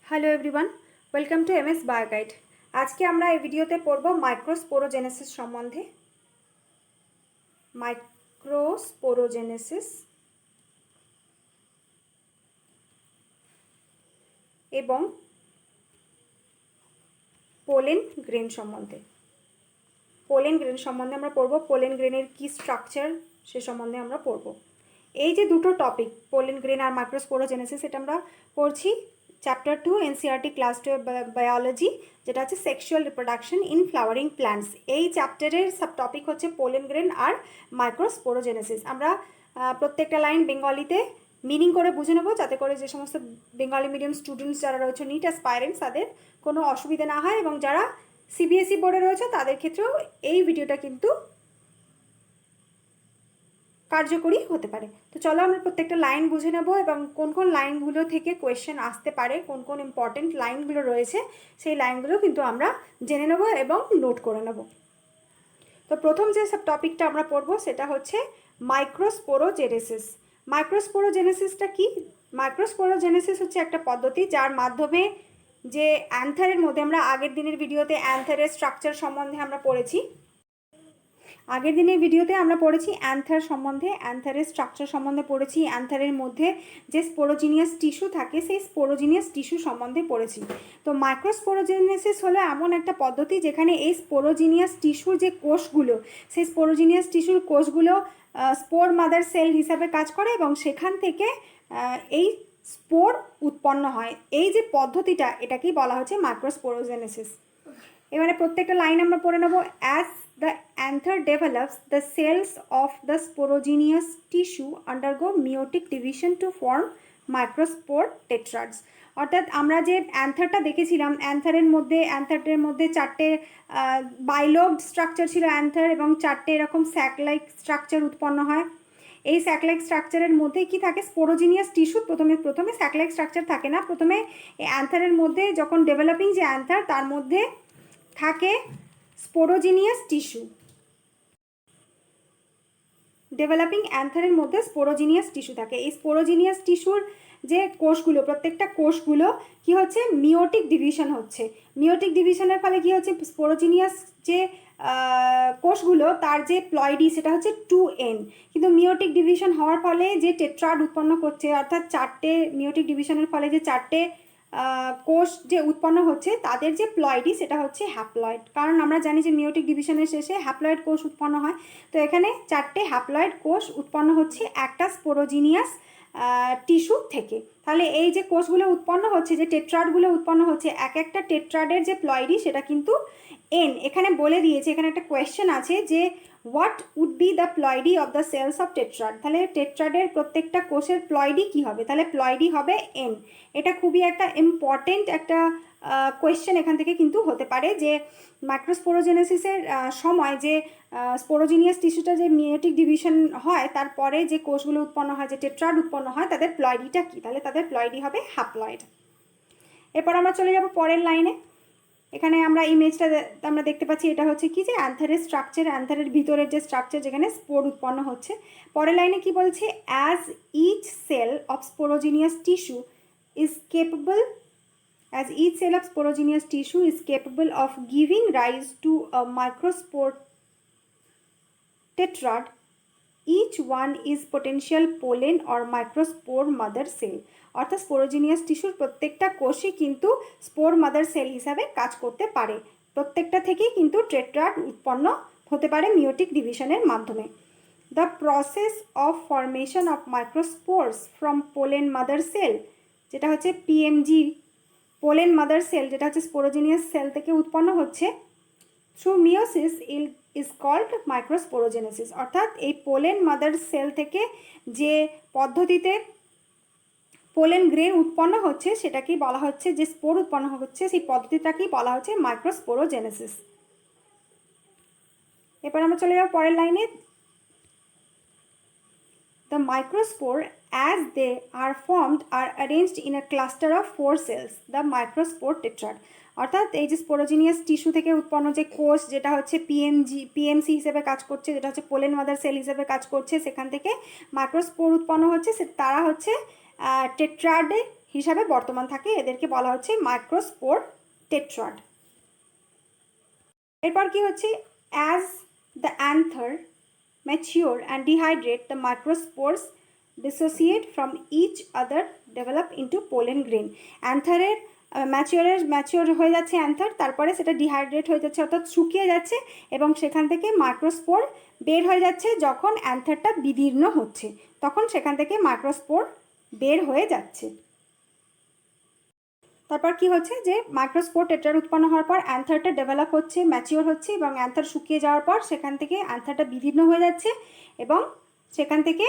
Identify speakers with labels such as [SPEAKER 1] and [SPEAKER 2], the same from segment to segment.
[SPEAKER 1] Hello everyone, welcome to MS Bioguide. আজকে আমরা এই ভিডিওতে পড়ব মাইক্রোস্পোরোজেনেসিস সম্বন্ধে। মাইক্রোস্পোরোজেনেসিস এবং পোলেন গ্রেন সম্বন্ধে। পোলেন গ্রেন সম্বন্ধে আমরা পড়ব, পোলেন গ্রেনের কী স্ট্রাকচার সে সম্বন্ধে আমরা পড়ব। এই যে দুটো টপিক, পোলেন গ্রেন আর মাইক্রোস্পোরোজেনেসিস, এটা আমরা পড়ছি চ্যাপ্টার 2 এনসিইআরটি ক্লাস 2 বায়োলজি, যেটা হচ্ছে sexual reproduction in flowering plants. এই চ্যাপ্টারের সাব টপিক হচ্ছে পোলেন গ্রেন আর মাইক্রোস্পোরোজেনেসিস। আমরা প্রত্যেকটা লাইন বেঙ্গলিতে মিনিং করে বুঝে নেবো, যাতে করে যে সমস্ত বেঙ্গলি মিডিয়াম স্টুডেন্টস যারা রয়েছে, নিট অ্যাসপাইরেন্টস, তাদের কোনো অসুবিধা না হয়, এবং যারা সিবিএসই বোর্ডে রয়েছে তাদের ক্ষেত্রেও এই ভিডিওটা কিন্তু কার্যকরী হতে পারে। তো চলো আমরা প্রত্যেকটা লাইন বুঝে নেব, এবং কোন কোন লাইনগুলো থেকে কোয়েশ্চেন আসতে পারে, কোন কোন ইম্পর্টেন্ট লাইনগুলো রয়েছে, সেই লাইনগুলো কিন্তু আমরা জেনে নেব এবং নোট করে নেব। তো প্রথম যে সব টপিকটা আমরা পড়ব সেটা হচ্ছে মাইক্রোস্পোরোজেনেসিস। মাইক্রোস্পোরোজেনেসিসটা কি? মাইক্রোস্পোরোজেনেসিস হচ্ছে একটা পদ্ধতি যার মাধ্যমে যে অ্যান্থারের মধ্যে, আমরা আগের দিনের ভিডিওতে অ্যান্থারের স্ট্রাকচার সম্বন্ধে আমরা পড়েছি, আগের দিনের ভিডিওতে আমরা পড়েছি অ্যান্থার সম্বন্ধে, অ্যান্থারের স্ট্রাকচার সম্বন্ধে পড়েছি, অ্যান্থারের মধ্যে যে স্পোরোজিনিয়াস টিস্যু থাকে সেই স্পোরোজিনিয়াস টিস্যু সম্বন্ধে পড়েছি। তো মাইক্রোস্পোরোজেনেসিস হলো এমন একটা পদ্ধতি যেখানে এই স্পোরোজিনিয়াস টিস্যুর যে কোষগুলো, সেই স্পোরোজিনিয়াস টিস্যুর কোষগুলো স্পোর মাদার সেল হিসাবে কাজ করে, এবং সেখান থেকে এই স্পোর উৎপন্ন হয়। এই যে পদ্ধতিটা, এটাকেই বলা হচ্ছে মাইক্রোস্পোরোজেনেসিস। এবারে প্রত্যেকটা লাইন আমরা পড়ে নেব। As the anther develops, the cells of the sporogenous tissue undergo meiotic division to form microspore tetrads. অর্থাৎ আমরা যে অ্যান্থারটা দেখেছিলাম, অ্যান্থারের মধ্যে চারটে বাইলোবড স্ট্রাকচার ছিল অ্যান্থার, এবং চারটে এরকম স্যাক লাইক স্ট্রাকচার উৎপন্ন হয়। এই স্যাক লাইক স্ট্রাকচারের মধ্যে কি থাকে? স্পোরোজিনিয়াস টিস্যু। প্রথমে স্যাক লাইক স্ট্রাকচার থাকে না, প্রথমে অ্যান্থারের মধ্যে যখন ডেভেলপিং যে অ্যান্থার, তার মধ্যে থাকে স্পোরোজিনিয়াস টিস্যু। ডেভেলপিং অ্যান্থারের মধ্যে স্পোরোজিনিয়াস টিস্যু থাকে। এই স্পোরোজিনিয়াস টিস্যুর যে কোষগুলো, প্রত্যেকটা কোষগুলো কি হচ্ছে? মিওটিক ডিভিশন হচ্ছে। মিওটিক ডিভিশনের ফলে কি হচ্ছে? স্পোরোজিনিয়াস যে কোষগুলো, তার যে প্লয়েডি সেটা হচ্ছে 2n, কিন্তু মিওটিক ডিভিশন হওয়ার ফলে যে টেট্রাড উৎপন্ন করছে, অর্থাৎ চারটে মিওটিক ডিভিশনের ফলে যে চারটে কোষ যে উৎপন্ন হচ্ছে, তাদের যে প্লয়েডি সেটা হচ্ছে হ্যাপ্লয়েড। কারণ আমরা জানি যে মিওটিক ডিভিশনের শেষে হ্যাপ্লয়েড কোষ উৎপন্ন হয়। তো এখানে চারটে হ্যাপ্লয়েড কোষ উৎপন্ন হচ্ছে একটা স্পোরোজিনিয়াস টিস্যু থেকে। তাহলে এই যে কোষগুলো উৎপন্ন হচ্ছে, যে টেট্রাডগুলো উৎপন্ন হচ্ছে, এক একটা টেট্রাডের যে প্লয়েডি সেটা কিন্তু এন। এখানে বলে দিয়েছে, এখানে একটা কোয়েশ্চেন আছে যে what would be the ploidy of the cells of tetrad. তাহলে টেট্রাডের প্রত্যেকটা কোষের প্লয়েডি কি হবে? তাহলে প্লয়েডি হবে এন। এটা খুবই একটা ইম্পর্টেন্ট একটা কোয়েশ্চেন এখান থেকে কিন্তু হতে পারে, যে মাইক্রোস্পোরোজেনেসিসের সময় যে স্পোরোজিনিয়াস টিস্যুটা যে মিওটিক ডিভিশন হয়, তারপরে যে কোষগুলো উৎপন্ন হয়, যে টেট্রাড উৎপন্ন হয়, তাদের প্লয়েডিটা কি? তাহলে তাদের প্লয়েডি হবে হ্যাপ্লয়েড। এরপর আমরা চলে যাব পরের লাইনে। এখানে আমরা ইমেজটা আমরা দেখতে পাচ্ছি, এটা হচ্ছে কি? যে অ্যান্থারের স্ট্রাকচার, অ্যান্থারের ভিতরের যে স্ট্রাকচার, যেখানে স্পোর উৎপন্ন হচ্ছে। পরের লাইনে কি বলছে? As each cell of sporogenous tissue is capable as each cell of sporogenous tissue is capable of giving rise to a microspore tetrad, each one is potential pollen or microspore mother cell. অর্থাৎ স্পোরোজিনিয়াস টিস্যুর প্রত্যেকটা কোষই কিন্তু spore mother sell হিসাবে কাজ করতে পারে। প্রত্যেকটা থেকেই কিন্তু টেট্রাড উৎপন্ন হতে পারে মিওটিক ডিভিশনের মাধ্যমে। The process of formation of microspores from pollen mother cell, যেটা হচ্ছে পিএমজি, পোলেন মাদার সেল, যেটা হচ্ছে স্পোরোজিনিয়াস সেল থেকে উৎপন্ন হচ্ছে, through meiosis is called microsporogenesis. অর্থাৎ এই পোলেন মাদার সেল থেকে যে পদ্ধতিতে পোলেন গ্রেন উৎপন্ন হচ্ছে, সেটাকেই বলা হচ্ছে, যে স্পোর উৎপন্ন হচ্ছে সেই পদ্ধতিটাকেই বলা হচ্ছে মাইক্রোস্পোরোজেনেসিস। এরপর আমরা চলে যাব পরের লাইনে। The microspore, as they are formed, are arranged in a cluster of 4 cells, the microspore tetrad. অর্থাৎ এই যে স্পোরোজিনিয়াস টিস্যু থেকে উৎপন্ন যে কোষ, যেটা হচ্ছে পিএমসি হিসেবে কাজ করছে, যেটা হচ্ছে পোলেন মাদার সেল হিসেবে কাজ করছে, সেখান থেকে মাইক্রোস্পোর উৎপন্ন হচ্ছে, তারা হচ্ছে টেট্রাডে হিসাবে বর্তমান থাকে, এদেরকে বলা হচ্ছে মাইক্রোস্পোর টেট্রাড। এরপর কি হচ্ছে, as the anther mature and dehydrate the microspores dissociate from each other, develop into pollen grain. অ্যান্থারের ম্যাচিওর হয়ে যাচ্ছে অ্যান্থার, তারপরে সেটা ডিহাইড্রেট হয়ে যাচ্ছে অর্থাৎ শুকিয়ে যাচ্ছে এবং সেখান থেকে মাইক্রোস্পোর বের হয়ে যাচ্ছে। যখন অ্যান্থারটা বিদীর্ণ হচ্ছে তখন সেখান থেকে মাইক্রোস্পোর বের হয়ে যাচ্ছে। তারপর কি হচ্ছে যে মাইক্রোস্পোর টেট্রাড উৎপন্ন হওয়ার পর অ্যান্থারটা ডেভেলপ হচ্ছে, ম্যাচিওর হচ্ছে এবং অ্যান্থার শুকিয়ে যাওয়ার পর সেখান থেকে অ্যান্থারটা বিদীর্ণ হয়ে যাচ্ছে এবং সেখান থেকে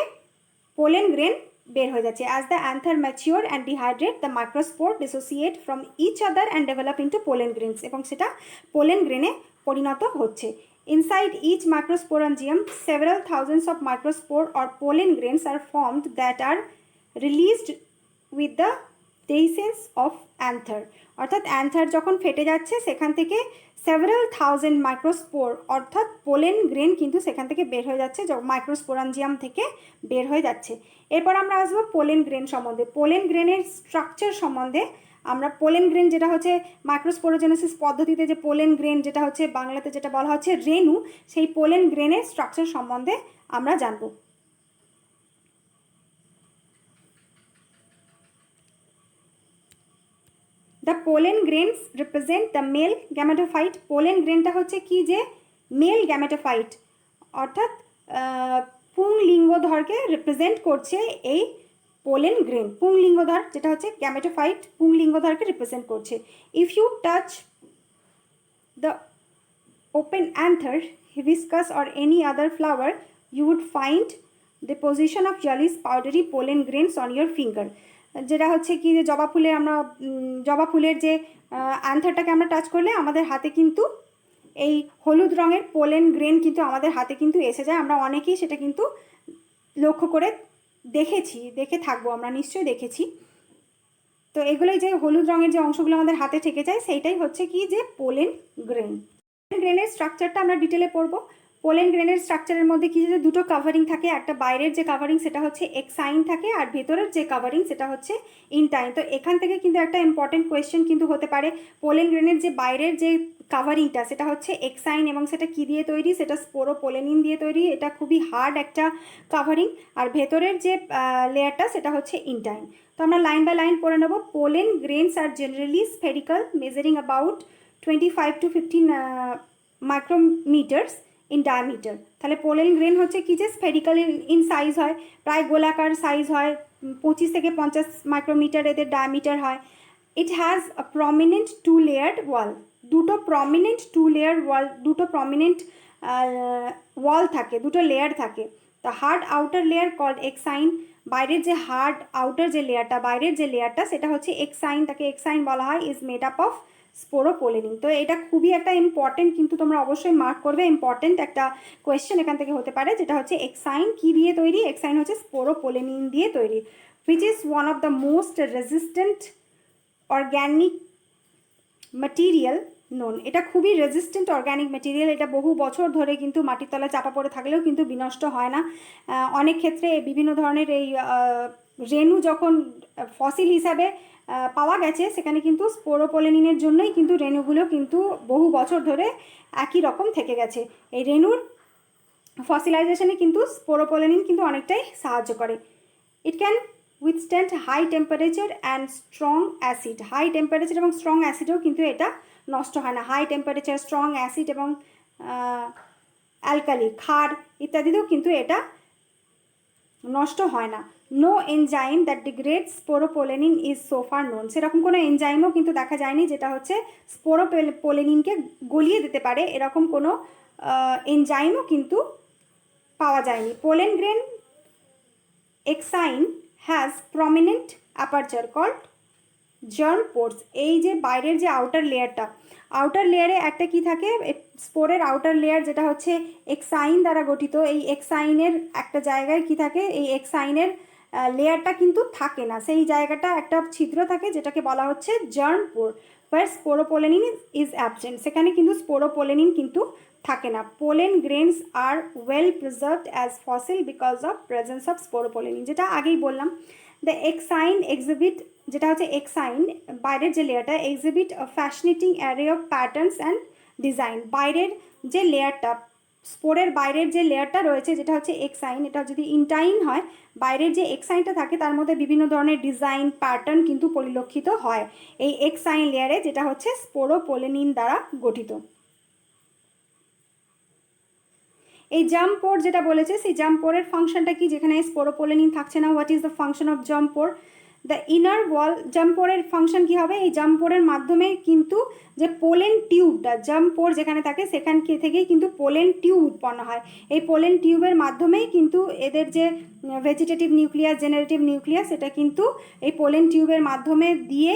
[SPEAKER 1] পোলেন গ্রেন বের হয়ে যাচ্ছে। As the anther mature and dehydrate the microspore dissociate from each other and develop into pollen grains, এবং সেটা পোলেন গ্রেনে পরিণত হচ্ছে। Inside each microsporangium several thousands of microspore or pollen grains are formed that are released with the dehiscence of anther. অর্থাৎ anther যখন ফেটে যাচ্ছে সেখান থেকে সেভারাল থাউজেন্ড মাইক্রোস্পোর অর্থাৎ পোলেন গ্রেন কিন্তু সেখান থেকে বের হয়ে যাচ্ছে, মাইক্রোস্পোরাঞ্জিয়াম থেকে বের হয়ে যাচ্ছে। এরপর আমরা আসবো পোলেন গ্রেন সম্বন্ধে। পোলেন গ্রেনের স্ট্রাকচার সম্বন্ধে আমরা, পোলেন গ্রেন যেটা হচ্ছে মাইক্রোস্পোরোজেনেসিস পদ্ধতিতে যে পোলেন গ্রেন যেটা হচ্ছে বাংলাতে যেটা বলা হচ্ছে রেণু, সেই পোলেন গ্রেনের স্ট্রাকচার সম্বন্ধে আমরা জানবো। The pollen grains represent the male gametophyte. Pollen গ্রেনটা হচ্ছে কি যে মেল গ্যামেটোফাইট অর্থাৎ পুংলিঙ্গধরকে রিপ্রেজেন্ট করছে এই পোলেন গ্রেন। পুংলিঙ্গধর যেটা হচ্ছে গ্যামেটোফাইট পুংলিঙ্গধরকে রিপ্রেজেন্ট করছে। If you touch the open anther, hibiscus or any other flower, you would find the position of yellowish powdery pollen grains on your finger. যেটা হচ্ছে কি যে জবা ফুলে আমরা জবা ফুলের যে অ্যান্থারটাকে আমরা টাচ করলে আমাদের হাতে কিন্তু এই হলুদ রঙের পোলেন গ্রেন কিন্তু আমাদের হাতে কিন্তু এসে যায়। আমরা অনেকেই সেটা কিন্তু লক্ষ্য করে দেখে থাকবো, আমরা নিশ্চয়ই দেখেছি। তো এগুলোই যে হলুদ রঙের যে অংশগুলো আমাদের হাতে থেকে যায় সেইটাই হচ্ছে কি যে পোলেন গ্রেন। গ্রেনের স্ট্রাকচারটা আমরা ডিটেলে পড়বো। পোলেন গ্রেনের স্ট্রাকচারের মধ্যে কি যে দুটো কাভারিং থাকে, একটা বাইরের যে কাভারিং সেটা হচ্ছে এক্সাইন থাকে আর ভেতরের যে কাভারিং সেটা হচ্ছে ইনটাইন। তো এখান থেকে কিন্তু একটা ইম্পর্টেন্ট কোয়েশ্চেন কিন্তু হতে পারে, পোলেন গ্রেনের যে বাইরের যে কাভারিংটা সেটা হচ্ছে এক্সাইন এবং সেটা কি দিয়ে তৈরি, সেটা স্পোরোপোলেনিন দিয়ে তৈরি। এটা খুবই হার্ড একটা কাভারিং। আর ভেতরের যে লেয়ারটা সেটা হচ্ছে ইনটাইন। তো আমরা লাইন বাই লাইন পড়ে নেব। Pollen grains are generally spherical, measuring about 25 to 15 micrometers in diameter. তাহলে পোলেন গ্রেন হচ্ছে কি যে স্ফেরিক্যাল ইন সাইজ হয়, প্রায় গোলাকার সাইজ হয়, 25 থেকে 50 মাইক্রোমিটার এদের ডায়ামিটার হয়। It has a prominent two layered wall, দুটো প্রমিনেন্ট ওয়াল থাকে, দুটো লেয়ার থাকে। The hard outer layer called exine, বাইরের যে হার্ড আউটার যে লেয়ারটা বাইরের যে লেয়ারটা সেটা হচ্ছে এক্সাইন, তাকে এক্সাইন বলা হয়, ইজ মেড আপ অফ স্পোরোপোলেনিন। তো এটা খুবই একটা ইম্পর্টেন্ট, কিন্তু তোমরা অবশ্যই মার্ক করবে, ইম্পর্টেন্ট একটা কোয়েশ্চেন এখান থেকে হতে পারে, যেটা হচ্ছে এক্সাইন কি দিয়ে তৈরি, এক্সাইন হচ্ছে স্পোরোপোলেনিন দিয়ে তৈরি, which is one of the most resistant organic material known. এটা খুবই রেজিস্ট্যান্ট অর্গ্যানিক ম্যাটেরিয়াল, এটা বহু বছর ধরে কিন্তু মাটির তলায় চাপা পড়ে থাকলেও কিন্তু বিনষ্ট হয় না। অনেক ক্ষেত্রে বিভিন্ন ধরনের এই রেণু যখন ফসিল হিসাবে পাওয়া গেছে সেখানে কিন্তু স্পোরোপোলেনিনের জন্যই কিন্তু রেণুগুলো কিন্তু বহু বছর ধরে একই রকম থেকে গেছে। এই রেণুর ফসিলাইজেশনে কিন্তু স্পোরোপোলেনিন কিন্তু অনেকটাই সাহায্য করে। It can withstand high temperature and strong acid, high temperature এবং স্ট্রং অ্যাসিডেও কিন্তু এটা নষ্ট হয় না। হাই টেম্পারেচার, স্ট্রং অ্যাসিড এবং অ্যালকালি ক্ষার ইত্যাদিতেও কিন্তু এটা নষ্ট হয় না। No enzyme that degrades sporopollenin is so far known, সেরকম কোনো এনজাইমও কিন্তু দেখা যায়নি যেটা হচ্ছে স্পোরোপোলেনিনকে গলিয়ে দিতে পারে, এরকম কোনো এনজাইমও কিন্তু পাওয়া যায়নি। Pollen grain exine has prominent aperture called germ pores. এই যে বাইরের যে আউটার লেয়ারটা, আউটার লেয়ারে একটা কি থাকে, স্পোরের আউটার লেয়ার যেটা হচ্ছে এক্সাইন দ্বারা গঠিত। এই এক্সাইনের একটা জায়গায় কি থাকে, এই এক্সাইনের লেয়ারটা কিন্তু থাকে না, সেই জায়গাটা একটা ছিদ্র থাকে যেটাকে বলা হচ্ছে germ pore, where sporopollenin is absent, সেখানে কিন্তু স্পোরোপোলেনিন কিন্তু থাকে না। Pollen grains are well preserved as fossil because of presence of sporopollenin, যেটা আগেই বললাম। দ্য এক্সাইন এক্সিবিট যেটা হচ্ছে এক্সাইন, বাইরের যে লেয়ারটা, exhibit fascinating array of patterns and design. বাইরের যে লেয়ারটা, স্পোরের বাইরের যে লেয়ারটা রয়েছে যেটা হচ্ছে এক্সাইন, এটা যদি ইনটাইন হয়, বাইরের যে এক্সাইনটা থাকে তার মধ্যে বিভিন্ন ধরনের ডিজাইন প্যাটার্ন কিন্তু পরিলক্ষিত হয় এই এক্সাইন লেয়ারে, যেটা হচ্ছে স্পোরোপোলেনিন দ্বারা গঠিত। এই জার্ম পোর যেটা বলেছে, সেই জার্ম পোরের ফাংশনটা কি, যেখানে স্পোরোপোলেনিন থাকছে না, what is the function of germ pore? The inner wall, germ পোরের ফাংশন কি হবে? এই জার্ম পোরের মাধ্যমে কিন্তু যে পোলেন টিউবটা, জার্ম পোর যেখানে থাকে সেখান থেকেই কিন্তু পোলেন টিউব উৎপন্ন হয়। এই পোলেন টিউবের মাধ্যমেই কিন্তু এদের যে ভেজিটেটিভ নিউক্লিয়াস, জেনারেটিভ নিউক্লিয়াস, এটা কিন্তু এই পোলেন টিউবের মাধ্যমে দিয়ে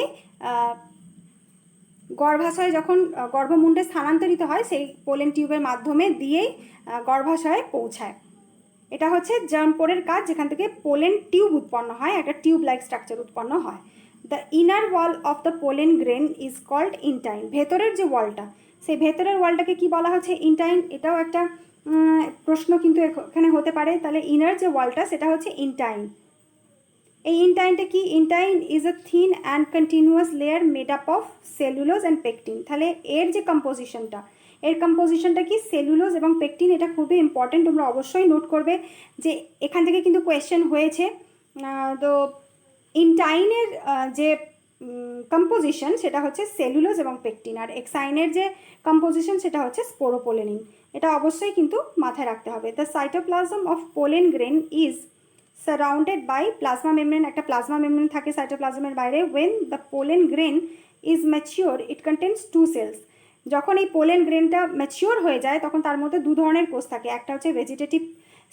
[SPEAKER 1] গর্ভাশয়ে যখন গর্ভমুণ্ডে স্থানান্তরিত হয়, সেই পোলেন টিউবের মাধ্যমে দিয়েই গর্ভাশয়ে পৌঁছায়। এটা হচ্ছে জার্ম পোরের কাজ, যেখান থেকে পোলেন টিউব উৎপন্ন হয়, একটা টিউব লাইক স্ট্রাকচার উৎপন্ন হয়। The inner wall of the pollen grain is called intine. ভেতরের যে ওয়ালটা, সেই ভেতরের ওয়ালটাকে কি বলা হচ্ছে? ইনটাইন। এটাও একটা প্রশ্ন কিন্তু এখানে হতে পারে। তাহলে ইনার যে ওয়ালটা সেটা হচ্ছে ইনটাইন। এই ইনটাইনটা কি? Intine is a thin and continuous layer made up of cellulose and pectin. তাহলে এর যে কম্পোজিশনটা, এর কম্পোজিশনটা কি? সেলুলোজ এবং পেকটিন। এটা খুবই ইম্পর্টেন্ট, তোমরা অবশ্যই নোট করবে যে এখান থেকে কিন্তু কোয়েশ্চেন হয়েছে। তো ইনটাইনের যে কম্পোজিশন সেটা হচ্ছে সেলুলোজ এবং পেকটিন, আর এক্সাইনের যে কম্পোজিশন সেটা হচ্ছে স্পোরোপোলেনিন। এটা অবশ্যই কিন্তু মাথায় রাখতে হবে। The cytoplasm of pollen grain is surrounded by plasma membrane. একটা প্লাজমা মেমব্রেন থাকে সাইটোপ্লাজমের বাইরে। When the pollen grain is mature it contains two cells. যখন এই পোলেন গ্রেনটা ম্যাচিওর হয়ে যায় তখন তার মধ্যে দু ধরনের কোষ থাকে। একটা হচ্ছে ভেজিটেটিভ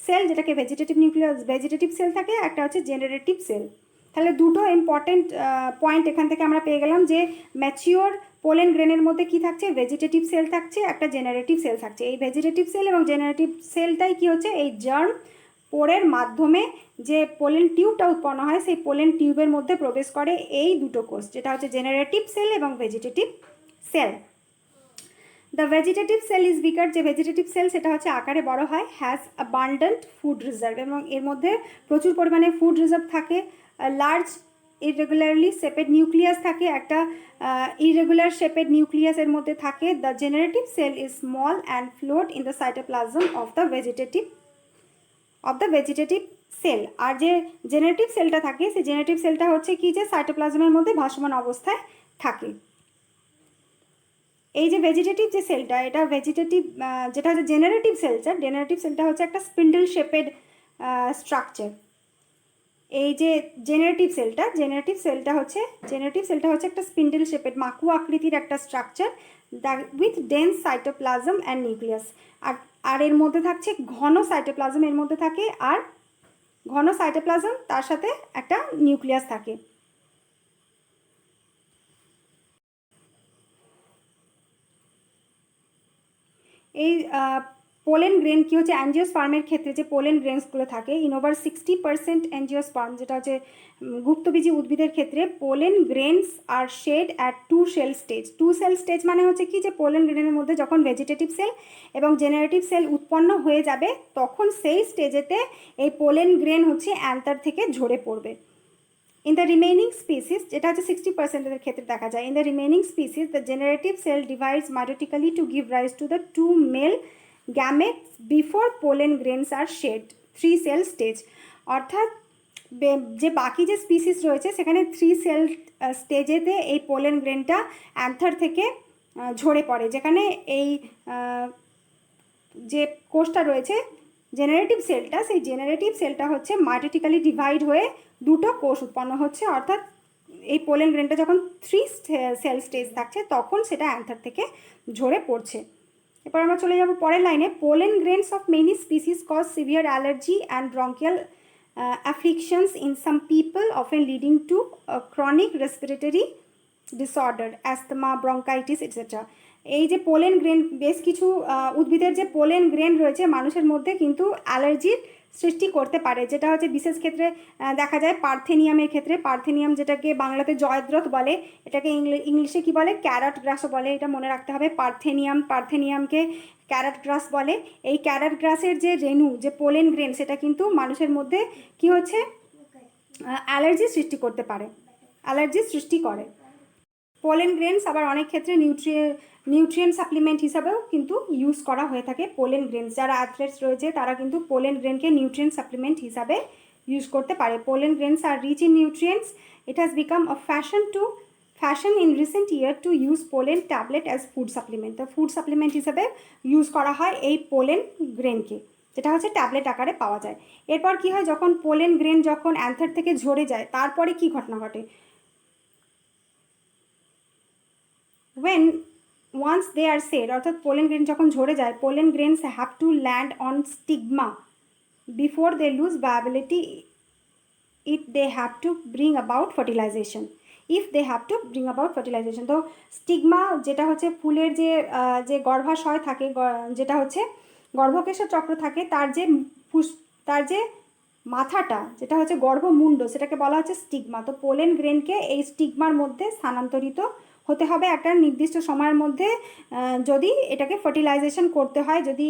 [SPEAKER 1] সেল, যেটাকে ভেজিটেটিভ নিউক্লিয়াস, ভেজিটেটিভ সেল থাকে, একটা হচ্ছে জেনারেটিভ সেল। তাহলে দুটো ইম্পর্টেন্ট পয়েন্ট এখান থেকে আমরা পেয়ে গেলাম যে ম্যাচিওর পোলেন গ্রেনের মধ্যে কি থাকছে? ভেজিটেটিভ সেল থাকছে, একটা জেনারেটিভ সেল থাকছে। এই ভেজিটেটিভ সেল এবং জেনারেটিভ সেলটাই কি হচ্ছে? এই জার্ম পোরের মাধ্যমে যে পোলেন টিউবটা উৎপন্ন হয় সেই পোলেন টিউবের মধ্যে প্রবেশ করে এই দুটো কোষ, যেটা হচ্ছে জেনারেটিভ সেল এবং vegetative cell. The vegetative cell is bigger. যে ভেজিটেটিভ সেল সেটা হচ্ছে আকারে বড় হয়। হ্যাজ অ্যাবান্ডেন্ট ফুড রিজার্ভ, এবং এর মধ্যে প্রচুর পরিমাণে ফুড রিজার্ভ থাকে। লার্জ ইরেগুলারলি শেপেড নিউক্লিয়াস থাকে, একটা ইরেগুলার শেপেড নিউক্লিয়াস এর মধ্যে থাকে। The generative cell is small and float in the cytoplasm of the vegetative cell. আর যে জেনারেটিভ সেলটা থাকে সেই জেনারেটিভ সেলটা হচ্ছে কি, যে সাইটোপ্লাজমের মধ্যে ভাসমান অবস্থায় থাকে। এই যে ভেজিটেটিভ যে সেলটা, এটা ভেজিটেটিভ, যেটা হচ্ছে জেনারেটিভ সেলটা হচ্ছে একটা স্পিন্ডল শেপেড স্ট্রাকচার। এই যে জেনারেটিভ সেলটা হচ্ছে একটা স্পিন্ডল শেপেড মাকু আকৃতির একটা structure with dense cytoplasm and nucleus. আর এর মধ্যে থাকছে ঘন সাইটোপ্লাজম, এর মধ্যে থাকে, আর ঘন সাইটোপ্লাজম তার সাথে একটা নিউক্লিয়াস থাকে। এই পোলেন গ্রেন কি হচ্ছে, অ্যাঞ্জিওস্পার্মের ক্ষেত্রে যে পোলেন গ্রেনসগুলো থাকে, ইন ওভার 60% অ্যাঞ্জিওস্পার্ম, যেটা হচ্ছে গুপ্তবীজী উদ্ভিদের ক্ষেত্রে, pollen grains are shed at two cell stage. মানে হচ্ছে কি, যে পোলেন গ্রেনের মধ্যে যখন ভেজিটেটিভ সেল এবং জেনারেটিভ সেল উৎপন্ন হয়ে যাবে তখন সেই স্টেজেতে এই পোলেন গ্রেন হচ্ছে অ্যান্থার থেকে ঝরে পড়বে। In the remaining species, যেটা হচ্ছে 60% ক্ষেত্রে দেখা যায়, in the remaining species the generative cell divides mitotically to give rise to the two male gametes before pollen grains are shed, 3 cell stage। অর্থাৎ যে বাকি যে স্পিসিস রয়েছে সেখানে 3 সেল স্টেজেতে এই পোলেন গ্রেনটা অ্যান্থার থেকে ঝরে পড়ে, যেখানে এই যে কোষটা রয়েছে জেনারেটিভ সেলটা, সেই জেনারেটিভ সেলটা হচ্ছে মাইটোটিক্যালি ডিভাইড হয়ে দুটো কোষ উৎপন্ন হচ্ছে। অর্থাৎ এই পোলেন গ্রেনটা যখন 3 সেল স্টেজ থাকছে তখন সেটা অ্যান্থার থেকে ঝরে পড়ছে। এরপর আমরা চলে যাব পরের লাইনে। Pollen grains of many species cause severe allergy and bronchial afflictions in some people, often leading to a chronic respiratory disorder, asthma, bronchitis, etc. এই যে পোলেন গ্রেন, বেশ কিছু উদ্ভিদের যে পোলেন গ্রেন রয়েছে মানুষের মধ্যে কিন্তু অ্যালার্জির সৃষ্টি করতে পারে, যেটা হচ্ছে বিশেষ ক্ষেত্রে দেখা যায় পার্থেনিয়ামের ক্ষেত্রে। পার্থেনিয়াম, যেটাকে বাংলাতে জয়দ্রথ বলে, এটাকে ইংলিশে কি বলে? ক্যারট গ্রাসও বলে, এটা মনে রাখতে হবে। পার্থেনিয়ামকে ক্যারট গ্রাস বলে। এই ক্যারট গ্রাসের যে রেণু, যে পোলেন গ্রেন, সেটা কিন্তু মানুষের মধ্যে কি হচ্ছে, অ্যালার্জি সৃষ্টি করতে পারে। অ্যালার্জি সৃষ্টি করে। পোলেন গ্রেনস আবার অনেক ক্ষেত্রে নিউট্রিয়েন্ট সাপ্লিমেন্ট হিসাবেও কিন্তু ইউজ করা হয়ে থাকে। পোলেন গ্রেনস, যারা অ্যাথলেটস রয়েছে তারা কিন্তু পোলেন গ্রেনকে নিউট্রিয়েন্ট সাপ্লিমেন্ট হিসাবে ইউজ করতে পারে। Pollen grains are rich in nutrients. It has become a fashion in recent year to use pollen tablet as food supplement. তো ফুড সাপ্লিমেন্ট হিসাবে ইউজ করা হয় এই পোলেন গ্রেনকে, যেটা হচ্ছে ট্যাবলেট আকারে পাওয়া যায়। এরপর কি হয়, যখন পোলেন গ্রেন যখন অ্যান্থার থেকে ঝরে যায় তারপরে কি ঘটনা ঘটে? when once they are said, অর্থাৎ পোলেন গ্রেন যখন ঝরে যায়, pollen grains have to land on stigma before they lose viability if they have to bring about fertilization. তো স্টিগমা যেটা হচ্ছে ফুলের যে গর্ভাশয় থাকে, যেটা হচ্ছে গর্ভকেশর চক্র থাকে, তার যে মাথাটা যেটা হচ্ছে গর্ভমুণ্ড, সেটাকে বলা হচ্ছে স্টিগমা। তো পোলেন গ্রেনকে এই স্টিগমার মধ্যে স্থানান্তরিত হতে হবে একটা নির্দিষ্ট সময়ের মধ্যে। যদি এটাকে ফার্টিলাইজেশন করতে হয়, যদি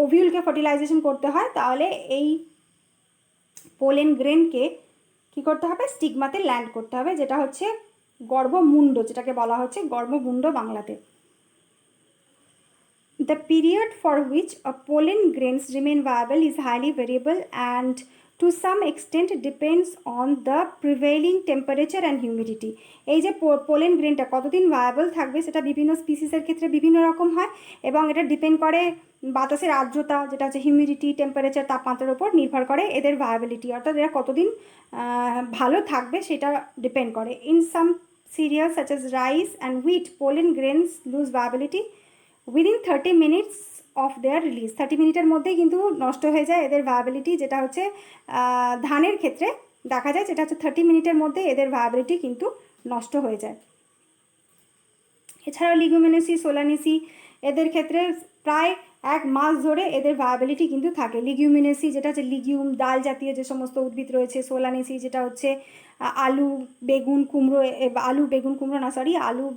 [SPEAKER 1] ওভিউলকে ফার্টিলাইজেশন করতে হয়, তাহলে এই পোলেন গ্রেনকে কি করতে হবে? স্টিগমাতে ল্যান্ড করতে হবে, যেটা হচ্ছে গর্ভমুণ্ড, যেটাকে বলা হচ্ছে গর্ভমুণ্ড বাংলাতে। The period for which a pollen grains remain viable is highly variable and to some extent depends on the prevailing temperature and humidity. এই যে পোলেন গ্রেনটা কতদিন ভায়াবল থাকবে সেটা বিভিন্ন স্পিসিসের ক্ষেত্রে বিভিন্ন রকম হয়, এবং এটা ডিপেন্ড করে বাতাসের আর্দ্রতা, যেটা হচ্ছে হিউমিডিটি, টেম্পারেচার, তাপমাত্রার উপর নির্ভর করে এদের ভায়াবিলিটি, অর্থাৎ এরা কতদিন ভালো থাকবে সেটা ডিপেন্ড করে। In some cereal such as rice and wheat, pollen grains lose viability within 30 minutes of their release. 30 মিনিটের মধ্যেই কিন্তু নষ্ট হয়ে যায় এদের ভায়াবিলিটি, যেটা হচ্ছে ধানের ক্ষেত্রে দেখা যায়, যেটা হচ্ছে 30 মিনিটের মধ্যে এদের ভায়াবিলিটি কিন্তু নষ্ট হয়ে যায়। এছাড়াও লিগুমিনেসি, সোলানেসি, এদের ক্ষেত্রে প্রায় 1 মাস ধরে এদের ভায়াবিলিটি কিন্তু থাকে। লিগুমিনেসি যেটা হচ্ছে লিগিউম, ডাল জাতীয় যে সমস্ত উদ্ভিদ রয়েছে, সোলানেসি যেটা হচ্ছে আলু, বেগুন, কুমড়ো, আলু,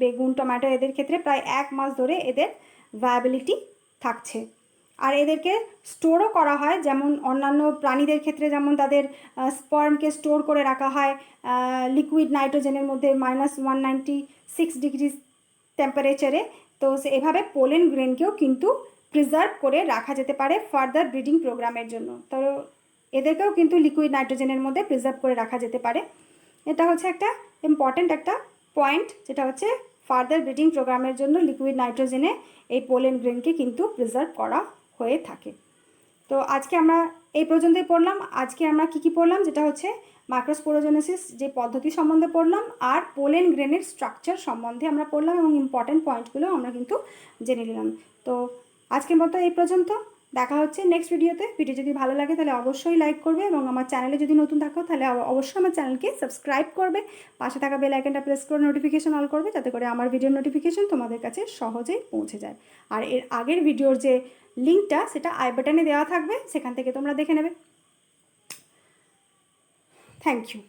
[SPEAKER 1] বেগুন, টমেটো, এদের ক্ষেত্রে প্রায় 1 মাস ধরে এদের ভায়াবিলিটি থাকছে। আর এদেরকে স্টোরও করা হয়, যেমন অন্যান্য প্রাণীদের ক্ষেত্রে যেমন তাদের স্পার্মকে স্টোর করে রাখা হয় লিকুইড নাইট্রোজেনের মধ্যে -196 ডিগ্রি টেম্পারেচারে। তো এভাবে পোলেন গ্রেনকেও কিন্তু প্রিজার্ভ করে রাখা যেতে পারে ফার্দার ব্রিডিং প্রোগ্রামের জন্য। তো এদেরকেও কিন্তু লিকুইড নাইট্রোজেনের মধ্যে প্রিজার্ভ করে রাখা যেতে পারে। এটা হচ্ছে একটা ইম্পর্ট্যান্ট একটা পয়েন্ট, যেটা হচ্ছে ফার্দার ব্রিডিং প্রোগ্রামের জন্য লিকুইড নাইট্রোজেনে এই পোলেন গ্রেনকে কিন্তু প্রিজার্ভ করা হয়ে থাকে। তো আজকে আমরা এই পর্যন্তই পড়লাম। আজকে আমরা কি পড়লাম, যেটা হচ্ছে মাইক্রোস্পোরোজেনেসিস যে পদ্ধতি সম্বন্ধে পড়লাম, আর পোলেন গ্রেনের স্ট্রাকচার সম্বন্ধে আমরা পড়লাম, এবং ইম্পর্ট্যান্ট পয়েন্টগুলো আমরা কিন্তু জেনে নিলাম। তো আজকের মতো এই পর্যন্ত, দেখা হচ্ছে নেক্সট ভিডিওতে। ভিডিও যদি ভালো লাগে তাহলে অবশ্যই লাইক করবে, এবং আমার চ্যানেলে যদি নতুন থাকো তাহলে অবশ্যই আমার চ্যানেলকে সাবস্ক্রাইব করবে, পাশে থাকা বেল আইকনটা প্রেস করে নোটিফিকেশন অল করবে, যাতে করে আমার ভিডিওর নোটিফিকেশন তোমাদের কাছে সহজেই পৌঁছে যায়। আর এর আগের ভিডিওর যে লিঙ্কটা সেটা আই বাটনে দেওয়া থাকবে, সেখান থেকে তোমরা দেখে নেবে। Thank you.